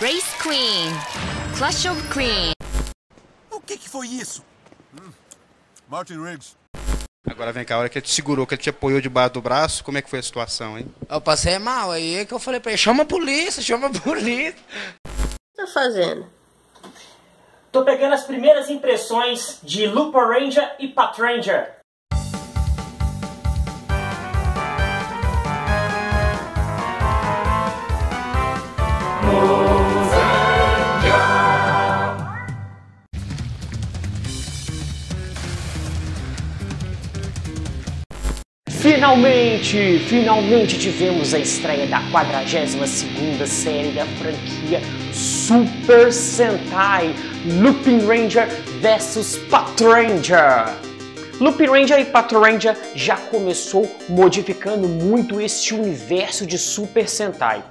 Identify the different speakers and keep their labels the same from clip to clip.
Speaker 1: Race Queen. Clash of Queen.
Speaker 2: O que foi isso?
Speaker 3: Martin Riggs.
Speaker 4: Agora vem cá, a hora que ele te segurou, que ele te apoiou debaixo do braço, como é que foi a situação, hein?
Speaker 5: Eu passei mal, aí é que eu falei pra ele, chama a polícia, chama a polícia.
Speaker 6: O que tá fazendo?
Speaker 7: Tô pegando as primeiras impressões de Lupin Ranger e Patranger.
Speaker 8: Finalmente tivemos a estreia da 42ª série da franquia Super Sentai Lupin Ranger vs Patranger. Lupin Ranger e Patranger já começou modificando muito este universo de Super Sentai.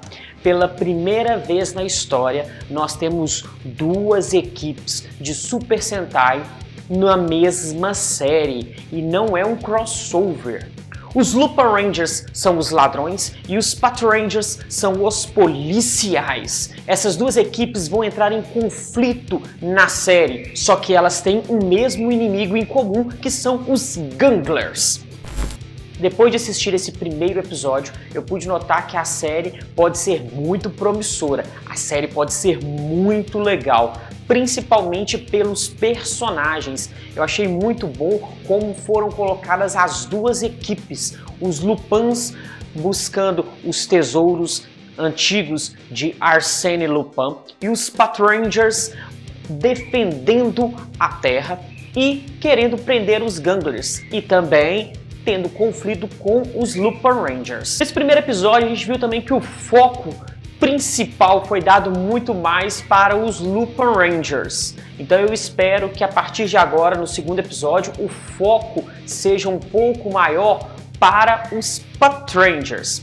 Speaker 8: Pela primeira vez na história, nós temos duas equipes de Super Sentai na mesma série e não é um crossover. Os Lupin Rangers são os ladrões e os Patrangers são os policiais. Essas duas equipes vão entrar em conflito na série, só que elas têm o mesmo inimigo em comum, que são os Ganglers. Depois de assistir esse primeiro episódio, eu pude notar que a série pode ser muito promissora. A série pode ser muito legal, principalmente pelos personagens. Eu achei muito bom como foram colocadas as duas equipes. Os Lupins buscando os tesouros antigos de Arsène Lupin e os Patrangers defendendo a Terra e querendo prender os Ganglers e também tendo conflito com os Lupin Rangers. Nesse primeiro episódio a gente viu também que o foco principal foi dado muito mais para os Lupin Rangers. Então eu espero que a partir de agora, no segundo episódio, o foco seja um pouco maior para os Patrangers.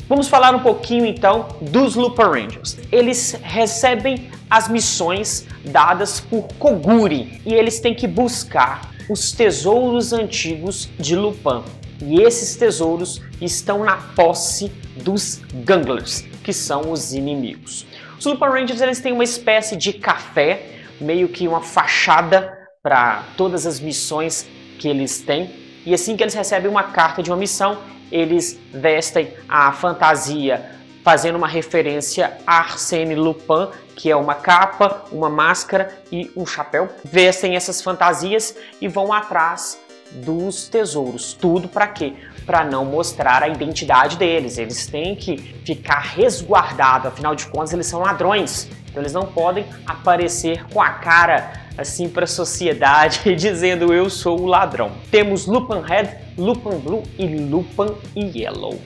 Speaker 8: Vamos falar um pouquinho então dos Lupin Rangers. Eles recebem as missões dadas por Koguri e eles têm que buscar os tesouros antigos de Lupin. E esses tesouros estão na posse dos Ganglers, que são os inimigos. Os Lupin Rangers eles têm uma espécie de café, meio que uma fachada para todas as missões que eles têm. E assim que eles recebem uma carta de uma missão, eles vestem a fantasia fazendo uma referência a Arsène Lupin, que é uma capa, uma máscara e um chapéu. Vestem essas fantasias e vão atrás dos tesouros. Tudo para quê? Para não mostrar a identidade deles. Eles têm que ficar resguardados, afinal de contas eles são ladrões. Então eles não podem aparecer com a cara assim para a sociedade dizendo eu sou o ladrão. Temos Lupin Red, Lupin Blue e Lupin Yellow.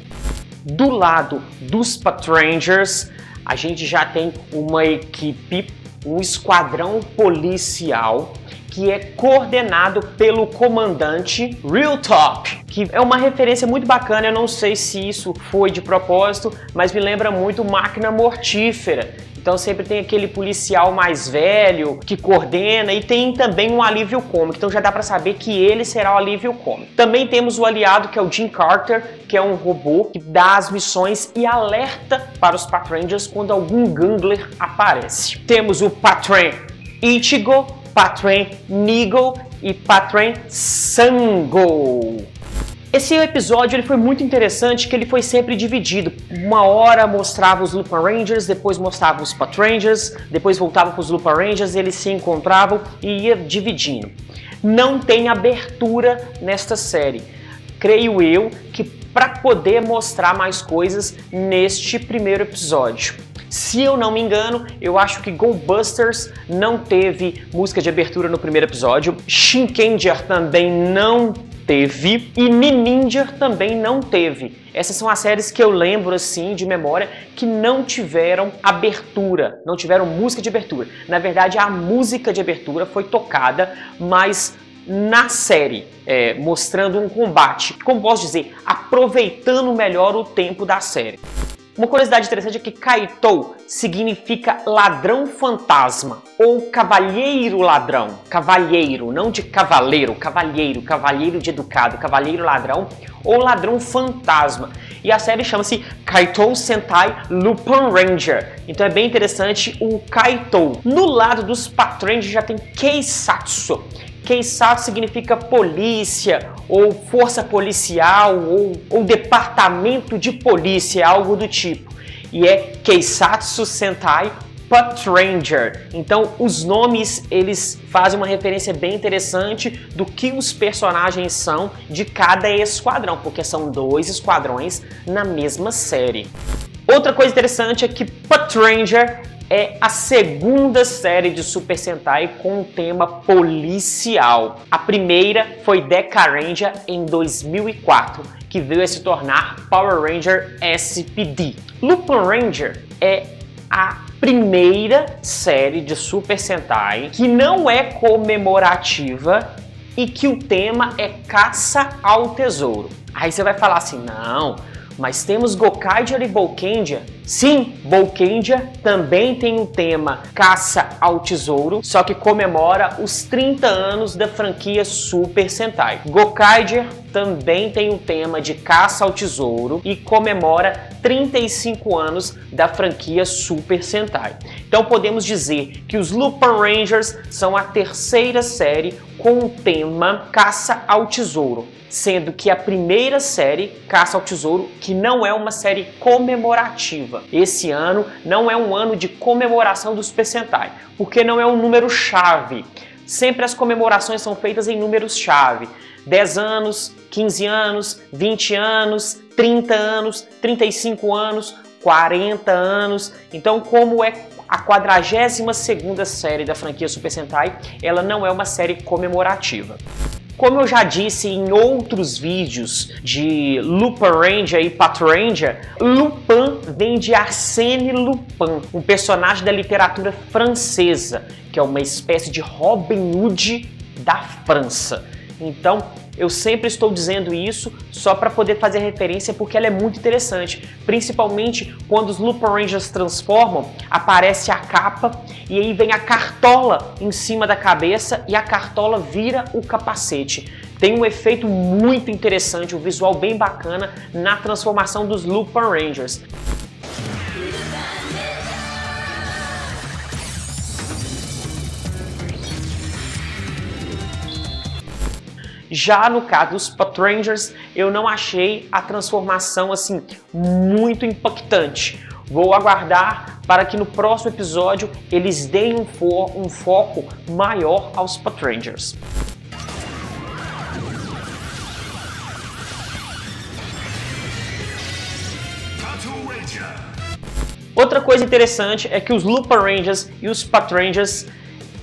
Speaker 8: Do lado dos Patrangers, a gente já tem uma equipe, um esquadrão policial que é coordenado pelo comandante Real Top, que é uma referência muito bacana. Eu não sei se isso foi de propósito, mas me lembra muito Máquina Mortífera. Então sempre tem aquele policial mais velho que coordena e tem também um alívio cômico. Então já dá pra saber que ele será o alívio cômico. Também temos o aliado que é o Jim Carter, que é um robô que dá as missões e alerta para os Patrangers quando algum Gangler aparece. Temos o Patran Ichigo, Patran Nigo e Patran Sango. Esse episódio ele foi muito interessante, que ele foi sempre dividido. Uma hora mostrava os Lupin Rangers, depois mostrava os Patrangers, depois voltava para os Lupin Rangers, eles se encontravam e ia dividindo. Não tem abertura nesta série. Creio eu que para poder mostrar mais coisas neste primeiro episódio. Se eu não me engano, eu acho que Go Busters não teve música de abertura no primeiro episódio, Shinkenger também não teve e Ninja também não teve. Essas são as séries que eu lembro assim de memória que não tiveram abertura, não tiveram música de abertura. Na verdade, a música de abertura foi tocada, mas na série, mostrando um combate, como posso dizer, aproveitando melhor o tempo da série. Uma curiosidade interessante é que Kaito significa ladrão fantasma ou cavalheiro ladrão. Cavalheiro, não de cavaleiro, cavalheiro, cavalheiro de educado, cavalheiro ladrão ou ladrão fantasma. E a série chama-se Kaitou Sentai Lupin Ranger. Então é bem interessante o Kaitou. No lado dos Patrangers já tem Keisatsu. Keisatsu significa polícia, ou força policial, ou departamento de polícia, algo do tipo. E é Keisatsu Sentai Patranger. Então os nomes eles fazem uma referência bem interessante do que os personagens são de cada esquadrão, porque são 2 esquadrões na mesma série. Outra coisa interessante é que Patranger é a segunda série de Super Sentai com um tema policial. A primeira foi Deca Ranger em 2004, que veio a se tornar Power Ranger SPD. Lupin Ranger é a primeira série de Super Sentai que não é comemorativa e que o tema é caça ao tesouro. Aí você vai falar assim, não, mas temos Gokaiger e Bolkendia. Sim, Bolkendia também tem um tema caça ao tesouro, só que comemora os 30 anos da franquia Super Sentai. Gokaiger também tem um tema de caça ao tesouro e comemora 35 anos da franquia Super Sentai. Então podemos dizer que os Lupin Rangers são a terceira série com o tema caça ao tesouro, sendo que a primeira série, Caça ao Tesouro, que não é uma série comemorativa. Esse ano não é um ano de comemoração do Super Sentai, porque não é um número-chave. Sempre as comemorações são feitas em números-chave. 10 anos, 15 anos, 20 anos, 30 anos, 35 anos, 40 anos. Então, como é a 42ª série da franquia Super Sentai, ela não é uma série comemorativa. Como eu já disse em outros vídeos de Lupin Ranger e Patranger, Lupin vem de Arsène Lupin, um personagem da literatura francesa, que é uma espécie de Robin Hood da França. Então, eu sempre estou dizendo isso só para poder fazer referência porque ela é muito interessante. Principalmente quando os Lupin Rangers transformam, aparece a capa e aí vem a cartola em cima da cabeça e a cartola vira o capacete. Tem um efeito muito interessante, um visual bem bacana na transformação dos Lupin Rangers. Já no caso dos Patrangers, eu não achei a transformação assim muito impactante. Vou aguardar para que no próximo episódio eles deem um foco maior aos Patrangers. Outra coisa interessante é que os Lupin Rangers e os Patrangers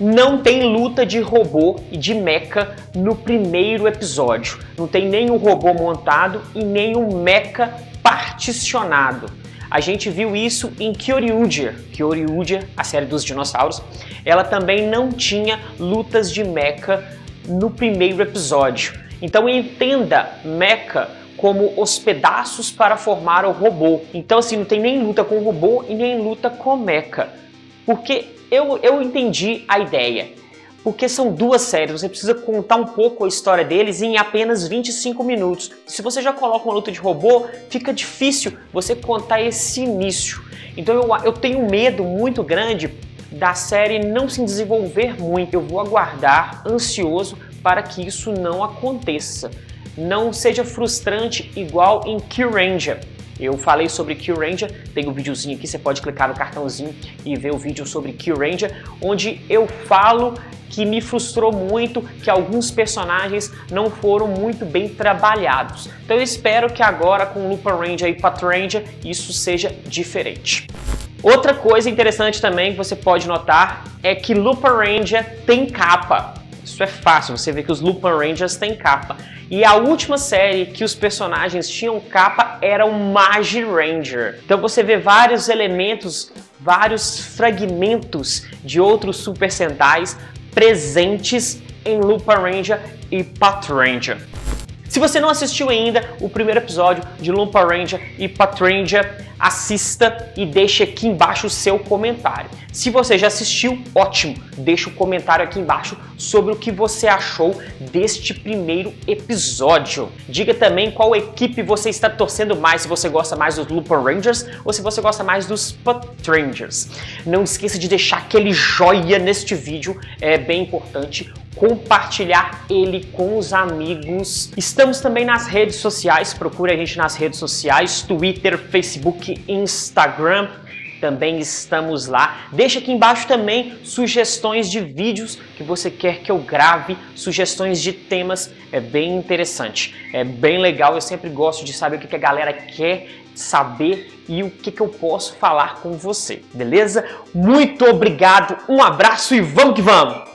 Speaker 8: não tem luta de robô e de mecha no primeiro episódio. Não tem nenhum robô montado e nenhum mecha particionado. A gente viu isso em Kyoryuger. Kyoryuger, a série dos dinossauros, ela também não tinha lutas de mecha no primeiro episódio. Então entenda mecha como os pedaços para formar o robô. Então assim, não tem nem luta com robô e nem luta com mecha. Porque eu entendi a ideia, porque são 2 séries, você precisa contar um pouco a história deles em apenas 25 minutos. Se você já coloca uma luta de robô, fica difícil você contar esse início. Então eu tenho medo muito grande da série não se desenvolver muito. Eu vou aguardar ansioso para que isso não aconteça. Não seja frustrante igual em Kyuranger. Eu falei sobre Kyuranger, tem um videozinho aqui, você pode clicar no cartãozinho e ver o vídeo sobre Kyuranger, onde eu falo que me frustrou muito que alguns personagens não foram muito bem trabalhados. Então eu espero que agora com Lupin Ranger e Patranger isso seja diferente. Outra coisa interessante também que você pode notar é que Lupin Ranger tem capa. Isso é fácil, você vê que os Lupin Rangers têm capa. E a última série que os personagens tinham capa era o Magi Ranger. Então você vê vários elementos, vários fragmentos de outros Super Sentais presentes em Lupin Ranger e Patranger. Se você não assistiu ainda o primeiro episódio de Lupin Ranger e Patranger, assista e deixe aqui embaixo o seu comentário. Se você já assistiu, ótimo, deixa um comentário aqui embaixo sobre o que você achou deste primeiro episódio. Diga também qual equipe você está torcendo mais, se você gosta mais dos Lupin Rangers ou se você gosta mais dos Patrangers. Não esqueça de deixar aquele joinha neste vídeo, é bem importante. Compartilhar ele com os amigos. Estamos também nas redes sociais, procure a gente nas redes sociais, Twitter, Facebook, Instagram, também estamos lá. Deixa aqui embaixo também sugestões de vídeos que você quer que eu grave, sugestões de temas, é bem interessante, é bem legal, eu sempre gosto de saber o que a galera quer saber e o que eu posso falar com você, beleza? Muito obrigado, um abraço e vamos que vamos!